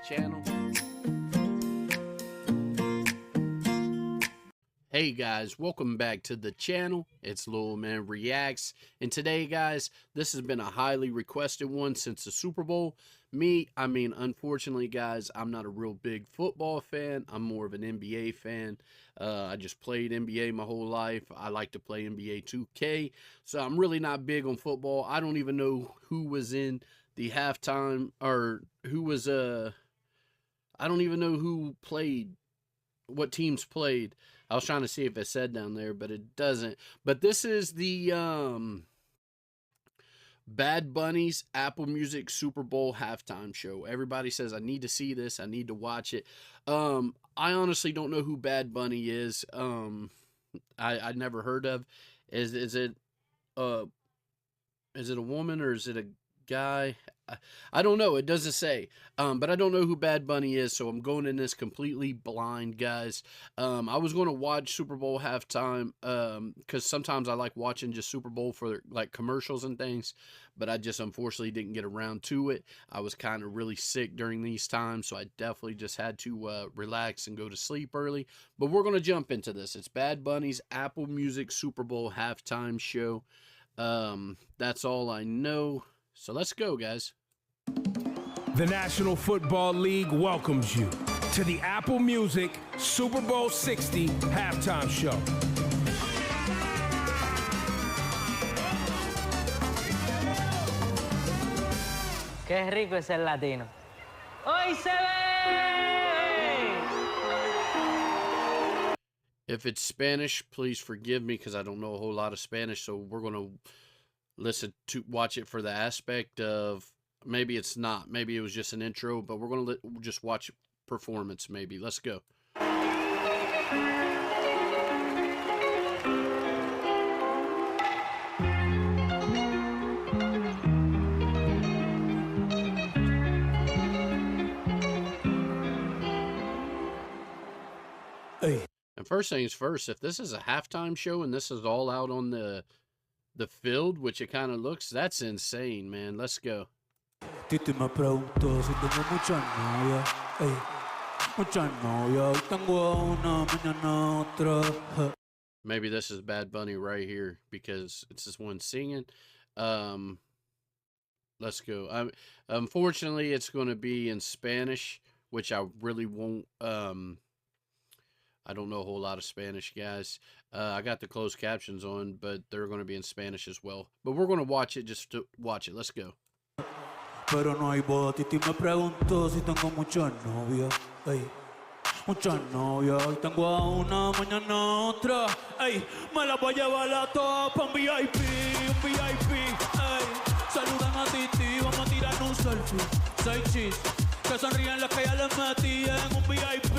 channel. Hey guys, welcome back to the channel. It's Lil Man Reacts, and today guys, this has been a highly requested one since the Super Bowl. Unfortunately guys, I'm not a real big football fan. I'm more of an NBA fan. I just played NBA my whole life. I like to play NBA 2K, so I'm really not big on football. I don't even know who was in the halftime, or who was I don't even know who played, what teams played. I was trying to see if it said down there, but it doesn't. But this is the Bad Bunny's Apple Music Super Bowl halftime show. Everybody says I need to see this, I need to watch it. I honestly don't know who Bad Bunny is. I never heard of. Is it a woman or is it a guy? I don't know. It doesn't say. But I don't know who Bad Bunny is, so I'm going in this completely blind, guys. I was going to watch Super Bowl halftime because sometimes I like watching just Super Bowl for like commercials and things, but I just unfortunately didn't get around to it. I was kind of really sick during these times, so I definitely just had to relax and go to sleep early. But we're going to jump into this. It's Bad Bunny's Apple Music Super Bowl halftime show. That's all I know. So let's go, guys. The National Football League welcomes you to the Apple Music Super Bowl 60 halftime show. Qué rico es el latino. ¡Hoy se ve! If it's Spanish, please forgive me because I don't know a whole lot of Spanish, so we're going to watch it for the aspect of, maybe it's not, maybe it was just an intro, but we're going to just watch performance maybe. Let's go. Hey. And first things first, if this is a halftime show and this is all out on the field, which it kind of looks, that's insane, man. Let's go. Titi me preguntó si tengo muchas novias, ey, muchas novias, hoy tengo una, mañana otra. Maybe this is Bad Bunny right here because it's this one singing. Let's go. Unfortunately, it's going to be in Spanish, which I really won't. I don't know a whole lot of Spanish, guys. I got the closed captions on, but they're going to be in Spanish as well. But we're going to watch it just to watch it. Let's go. Pero no hay boda. Titi me preguntó si tengo muchas novias, ey, muchas novias. Hoy tengo a una, mañana otra, ey, me la voy a llevar a todas pa' un VIP, ey. Saludan a Titi, vamos a tirar un selfie. 6 chis, que sonríen las que ya les metí en un VIP,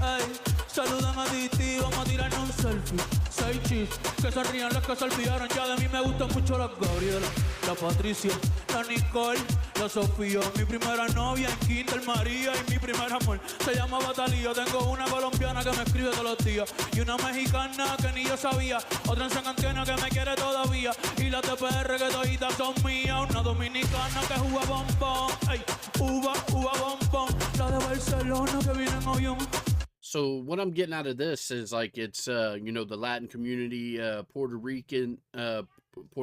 ey. Saludan a Titi, vamos a tirar un selfie. 6 chis, que sonrían las que se olvidaron ya de mí. Me gustan mucho las Gabriela, la Patricia, la Nicole, la Sofía. Mi primera novia en Kinder María y mi primer amor se llama Batalía. Tengo una colombiana que me escribe todos los días y una mexicana que ni yo sabía. Otra en San Antonio que me quiere todavía y las de PR que toditas son mías. Una dominicana que juega bombón, ey, uva bombón. La de Barcelona que viene en avión. So what I'm getting out of this is like it's you know, the Latin community, Puerto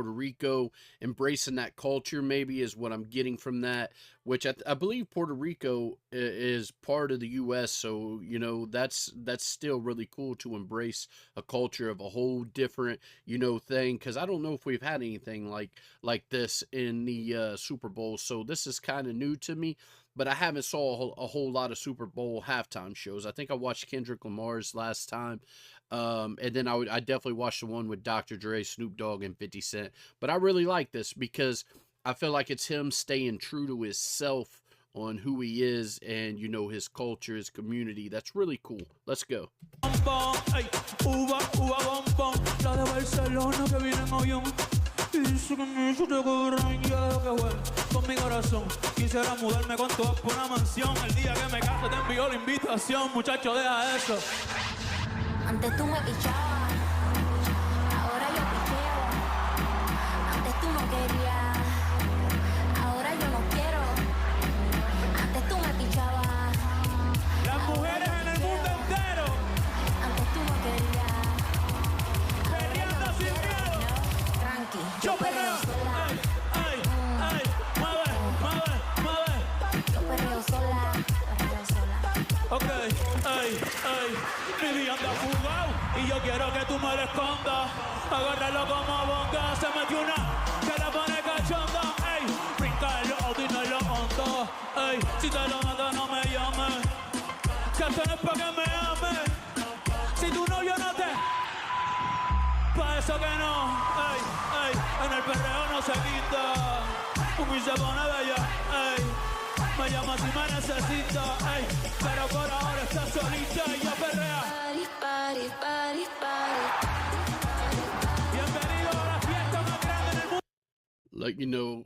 Rico embracing that culture maybe is what I'm getting from that, which I believe Puerto Rico is part of the U.S., so you know that's still really cool to embrace a culture of a whole different, you know, thing, because I don't know if we've had anything like this in the Super Bowl, so this is kind of new to me. But I haven't saw a whole lot of Super Bowl halftime shows. I think I watched Kendrick Lamar's last time. And then I definitely watched the one with Dr. Dre, Snoop Dogg, and 50 Cent. But I really like this because I feel like it's him staying true to himself on who he is and, you know, his culture, his community. That's really cool. Let's go. Dice que me hizo de cobrón, ya que bueno, con mi corazón. Quisiera mudarme con todas por una mansión. El día que me case te envío la invitación, muchacho, deja eso. Antes tú me pichabas, ahora yo picheo. Antes tú no querías, ahora yo no quiero. Antes tú Ok, ey, ey. Mi día anda fugado y yo quiero que tú me lo escondas. Agárralo como bonga. Se metió una que la pone cachonda. Ey, brinca en los autos y no en los hondos. Ey, si te lo mando no me llames. Que esto no es pa' que me ames. Si tu novio no te... Pa' eso que no. Ey, ey, en el perreo no se quita. Un se pone bella. Ey. Me llama si me necesita, ey, pero por ahora está solita y ya perrea. Party, party, party. Bienvenido a la fiesta más grande en el mundo. Like, you know,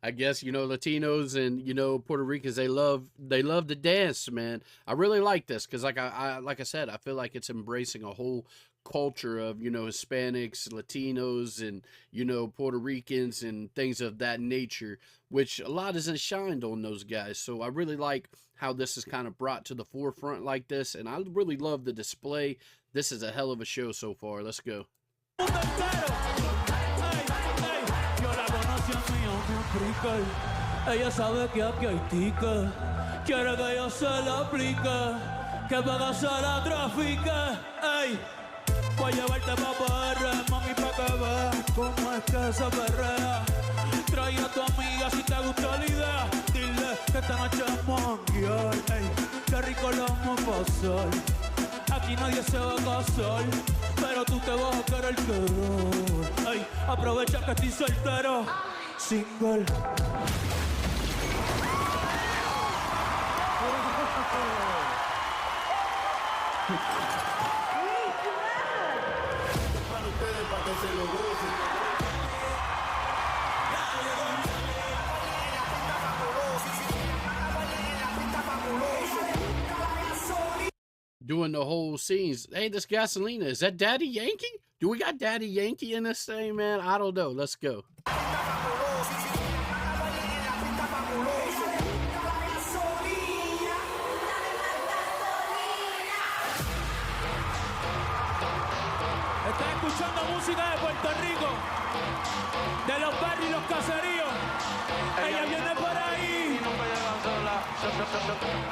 I guess, you know, Latinos and, you know, Puerto Ricans, they love to dance, man. I really like this because like I said, I feel like it's embracing a whole culture of, you know, Hispanics, Latinos, and, you know, Puerto Ricans and things of that nature, which a lot isn't shined on those guys. So I really like how this is kind of brought to the forefront like this, and I really love the display. This is a hell of a show so far. Let's go. Ella sabe que aquí hay ticket. Quiere que yo se la aplique. Que para se la trafique. Ey, voy a llevarte pa' PR, mami, pa' que veas cómo es que se perrea. Trae a tu amiga si te gustó la idea. Dile que esta noche es manguear. Ey, qué rico lo vamos a pasar. Aquí nadie se va a casar, pero tú te vas a querer quedar. Ey, aprovecha que estoy soltero. Single. Doing the whole scenes. Hey, this Gasolina, is that Daddy Yankee? Do we got Daddy Yankee in this thing, man? I don't know. Let's go. Estás escuchando música de Puerto Rico, de los barrios y los caseríos. Ella viene por ahí.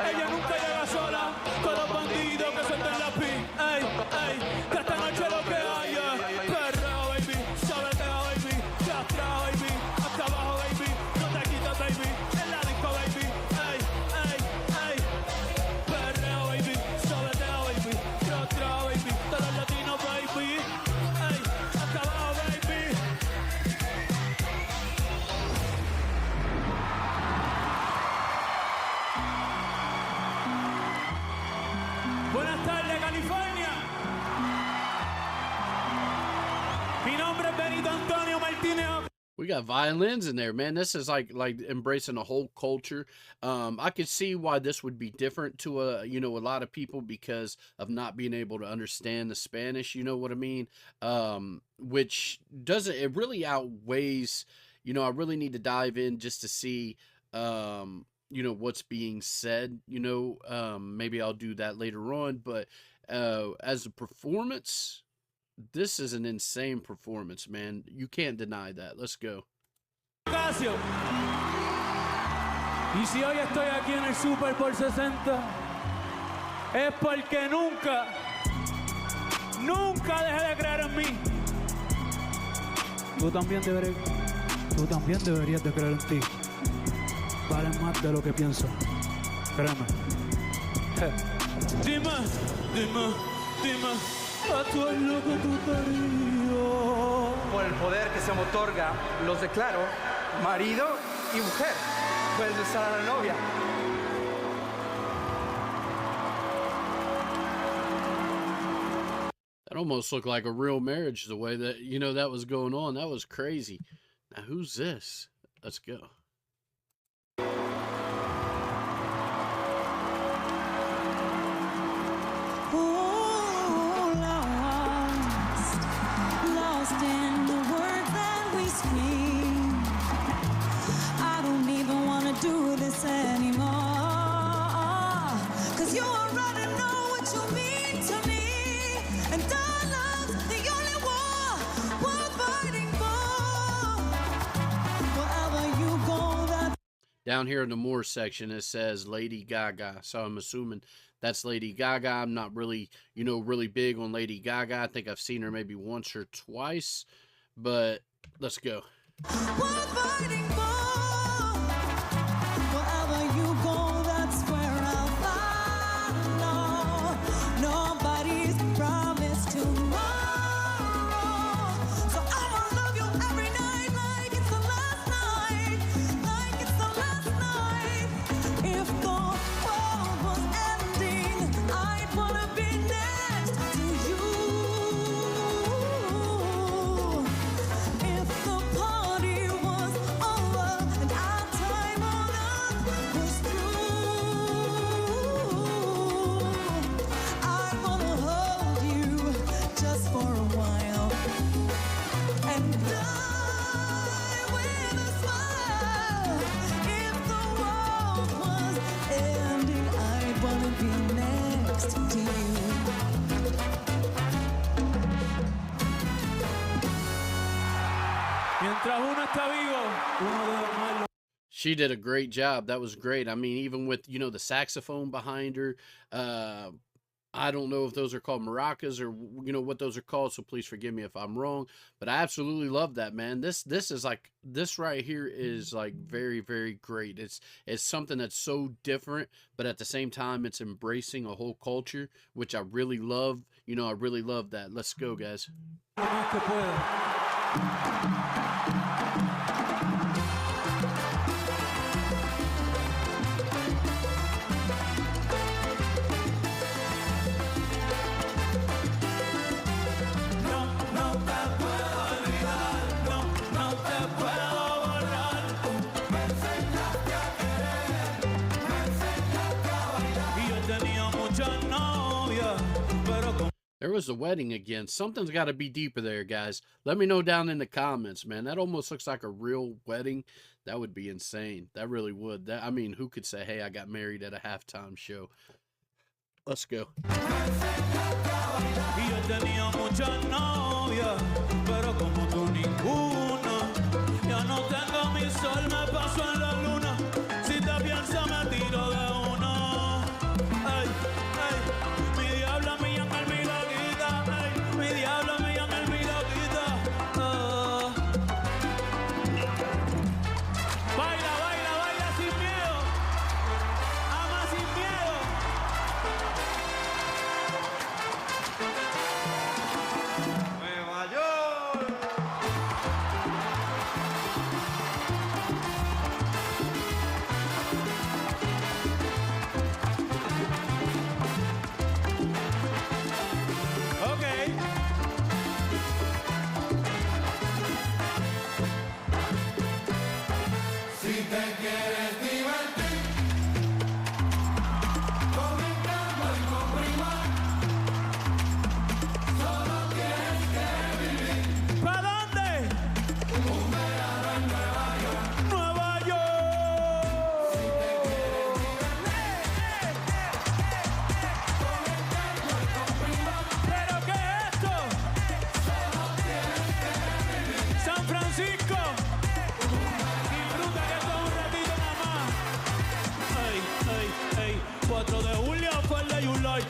Ella nunca llega sola. Todos los bandidos que sueltan la pi. Ey, ey, que esta noche lo que haya. Perreo, baby. Sabeteo, baby. De atrás, baby. Hasta abajo, baby. No te quites, baby. En la disco, baby. Ey, ey, ey. Perreo, baby. Sabeteo, baby. De atrás, baby. Todos los latinos, baby. Ey, hasta abajo, baby. Buenas tardes, California. Mi nombre es Benito Antonio Martínez. We got violins in there, man. This is like embracing a whole culture. I could see why this would be different to a lot of people because of not being able to understand the Spanish. You know what I mean? Which doesn't, it really outweighs. You know, I really need to dive in just to see. What's being said. Maybe I'll do that later on. But as a performance, this is an insane performance, man. You can't deny that. Let's go. Ocasio. Y si hoy estoy aquí en el Super Bowl 60, es porque nunca dejé de creer en mí. Tú también deberías de creer en ti. Valen más de lo que pienso. Créeme. Dime, a tú es lo que tú querías. Por el poder que se me otorga, los declaro marido y mujer. Puedes besar a la novia. That almost looked like a real marriage the way that, that was going on. That was crazy. Now, who's this? Let's go. Lost in the words that we speak. I don't even want to do this anymore. 'Cause you already know what you mean to me. And our love's the only war we're fighting for. Wherever you go, Down here in the more section, it says Lady Gaga. So I'm assuming that's Lady Gaga. I'm not really, really big on Lady Gaga. I think I've seen her maybe once or twice, but let's go. We're fighting for wherever you go, that's where I'll follow. Nobody's promised tomorrow, so I'ma love you every night like it's the last night, like it's the last night. If the world was ending, I'd wanna be next to you. If the party was over and our time on earth was through, I'd wanna hold you just for a while and die with a smile. If the world was ending, I'd wanna be next to you. Mientras uno está vivo, uno debe amarlo. She did a great job. That was great. I mean, even with, the saxophone behind her, I don't know if those are called maracas or, what those are called. So please forgive me if I'm wrong, but I absolutely love that, man. This is like, this right here is like very, very great. It's something that's so different, but at the same time, it's embracing a whole culture, which I really love. I really love that. Let's go, guys. Lo más que pueda. There was a wedding again. Something's got to be deeper there, guys. Let me know down in the comments, man. That almost looks like a real wedding. That would be insane. That really would. I mean, who could say, hey, I got married at a halftime show? Let's go.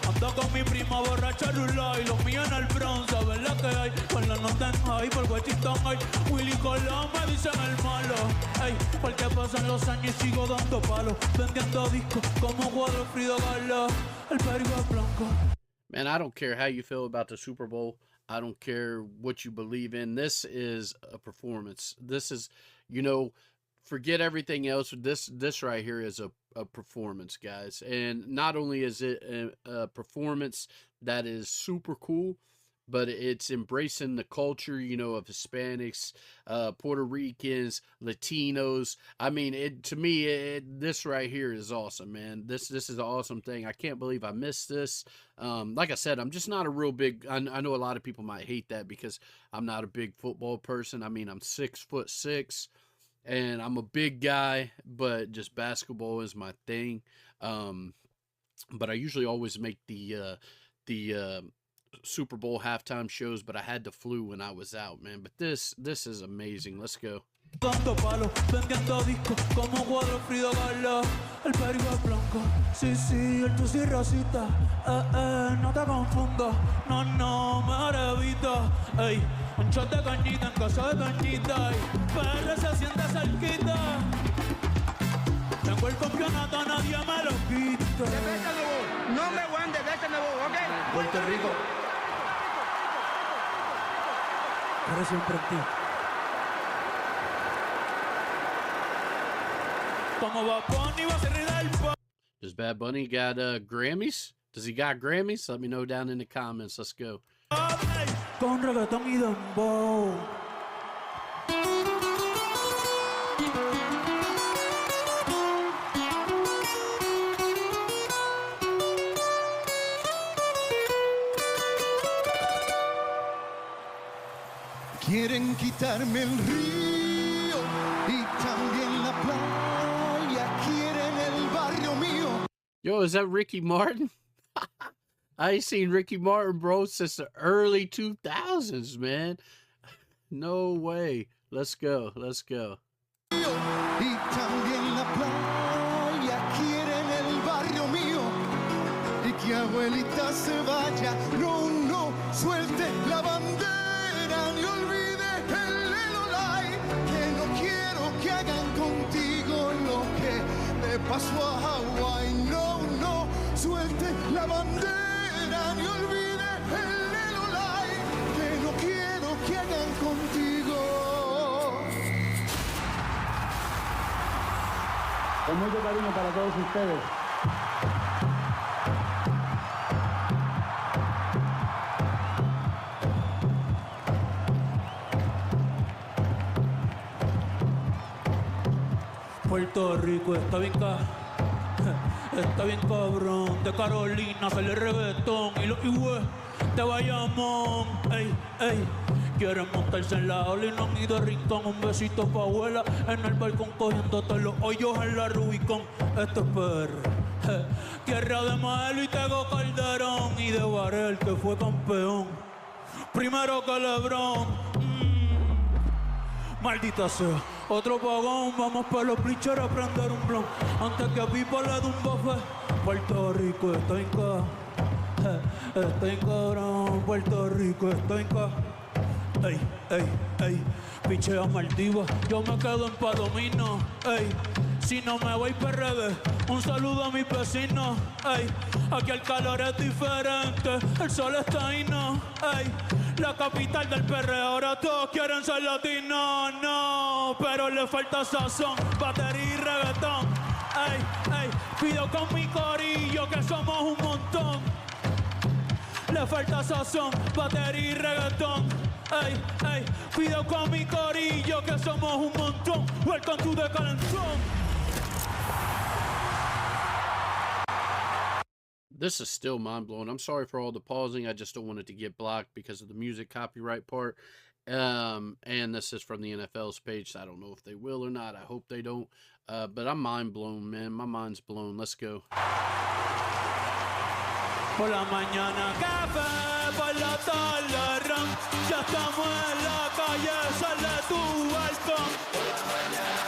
Ando con mi prima borracha Rulay, los míos en el Bronx, ¿sabes lo que hay? Con la nota en high, por Washington hay Willy Colón me dicen el malo, ey, porque pasan los años y sigo dando palos, vendiendo discos como Guado Frido Galo, el perigo es blanco. Man, I don't care how you feel about the Super Bowl. I don't care what you believe in. This is a performance. This is, forget everything else. This right here is a performance, guys. And not only is it a performance that is super cool, but it's embracing the culture, of Hispanics, Puerto Ricans, Latinos. I mean, to me, this right here is awesome, man. This is an awesome thing. I can't believe I missed this. Like I said, I'm just not a real big, I know a lot of people might hate that because I'm not a big football person. I mean, I'm 6'6", and I'm a big guy, but just basketball is my thing. But I usually always make the Super Bowl halftime shows, but I had the flu when I was out, man. But this is amazing. Let's go. Dando palos, vendiendo discos como cuadro Frida Kahlo. El perico es blanco, sí, sí, el tusi rosita. No te confundas, no, mejor evita. Ey, un shot de cañita en casa de cañita. Ey, PR se siente cerquita. Tengo el campeonato, nadie me lo quita. Number one, the best in the world, okay? Puerto Rico. Pero siempre en ti. Como Bad Bunny va a ser del pa. Does Bad Bunny got Grammys? Does he got Grammys? Let me know down in the comments. Let's go. Con reggaetón y dembow. Quieren quitarme el río y también la playa. Quieren el barrio mío. Yo, is that Ricky Martin? I ain't seen Ricky Martin, bro, since the early 2000s, man. No way. Let's go. Let's go. Y también la playa. Quieren el barrio mío. Y que abuelita se vaya. No, suelte la bandera. Ni olvide el Lelolai. Que no quiero que hagan contigo lo que le pasó a Hawái. No, suelte la bandera. Ni olvide el Lelolai. Que no quiero que hagan contigo. Con mucho cariño para todos ustedes. Puerto Rico está bien está bien cabrón. De Carolina sale reggaetón y los higües de Bayamón. Ey, quieren montarse en la ola y no han ido a Rincón. Un besito pa' abuela en el balcón cogiéndote los hoyos en la Rubicón. Esto es PR, tierra de Maelo y Tego Calderón y de Varel que fue campeón. Primero que LeBron. Maldita sea, otro pagón, vamos pa' los bleachers a prender un blon. Antes que a Pipo le dé un buffet. Puerto Rico está en cabrón, Puerto Rico está en Ey, pichea Maldivas, yo me quedo en Palomino. Ey, si no me voy PRD, un saludo a mis vecinos. Ey, aquí el calor es diferente, el sol está ahí, no. Ey, la capital del perreo, ahora todos quieren ser latinos, no, pero le falta sazón, batería y reggaetón. Ey, pido con mi corillo que somos un montón. Le falta sazón, batería y reggaetón. Ey, pido con mi corillo que somos un montón. Welcome to the calentón. This is still mind-blowing. I'm sorry for all the pausing. I just don't want it to get blocked because of the music copyright part. And this is from the NFL's page, so I don't know if they will or not. I hope they don't. But I'm mind-blown, man. My mind's blown. Let's go. Por la mañana café, por la tarde ron. Ya estamos en la calle, sal de tu balcón. Por la mañana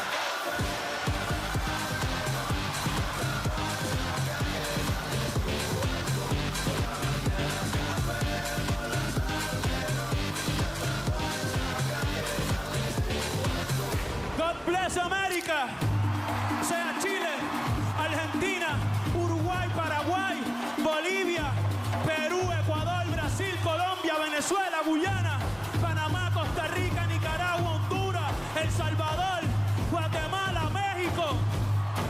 God bless America. Sea Chile, Argentina, Uruguay, Paraguay, Bolivia, Perú, Ecuador, Brasil, Colombia, Venezuela, Guyana, Panamá, Costa Rica, Nicaragua, Honduras, El Salvador, Guatemala, México,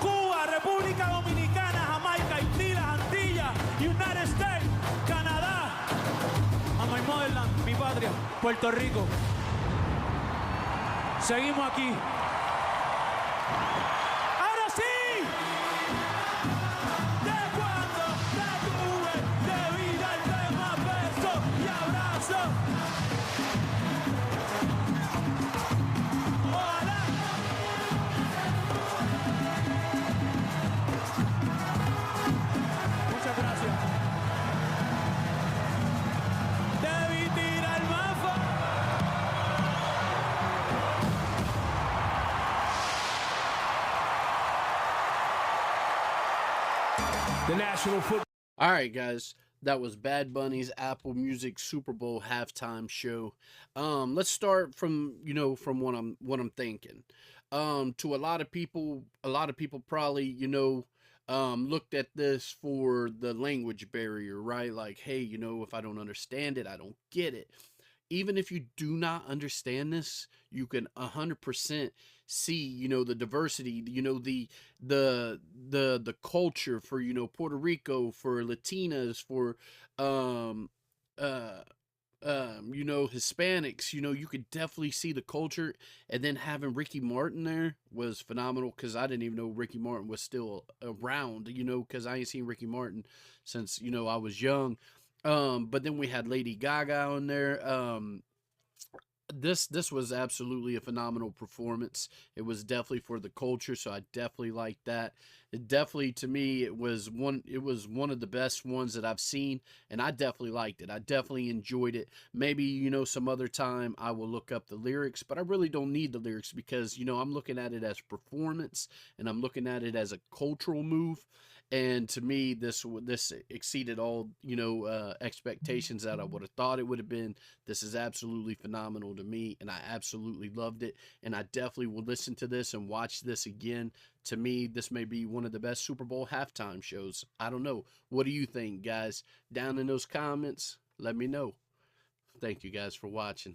Cuba, República Dominicana, Jamaica, Haití, las Antillas, United States, Canadá, a my motherland, mi patria, Puerto Rico. Seguimos aquí. The National Football. All right, guys. That was Bad Bunny's Apple Music Super Bowl halftime show. Let's start from from what I'm thinking. To a lot of people probably looked at this for the language barrier, right? Like, hey, if I don't understand it, I don't get it. Even if you do not understand this, you can 100% see, the diversity, the culture for, Puerto Rico, for Latinas, for, uh, Hispanics, you could definitely see the culture. And then having Ricky Martin there was phenomenal, because I didn't even know Ricky Martin was still around, because I ain't seen Ricky Martin since, I was young. But then we had Lady Gaga on there. This was absolutely a phenomenal performance. It was definitely for the culture, so I definitely liked that. It definitely, to me, it was one of the best ones that I've seen, and I definitely liked it. I definitely enjoyed it. Maybe, some other time I will look up the lyrics, but I really don't need the lyrics, because, I'm looking at it as performance, and I'm looking at it as a cultural move. And to me, this exceeded all, expectations that I would have thought it would have been. This is absolutely phenomenal to me, and I absolutely loved it. And I definitely will listen to this and watch this again. To me, this may be one of the best Super Bowl halftime shows. I don't know. What do you think, guys? Down in those comments, let me know. Thank you guys for watching.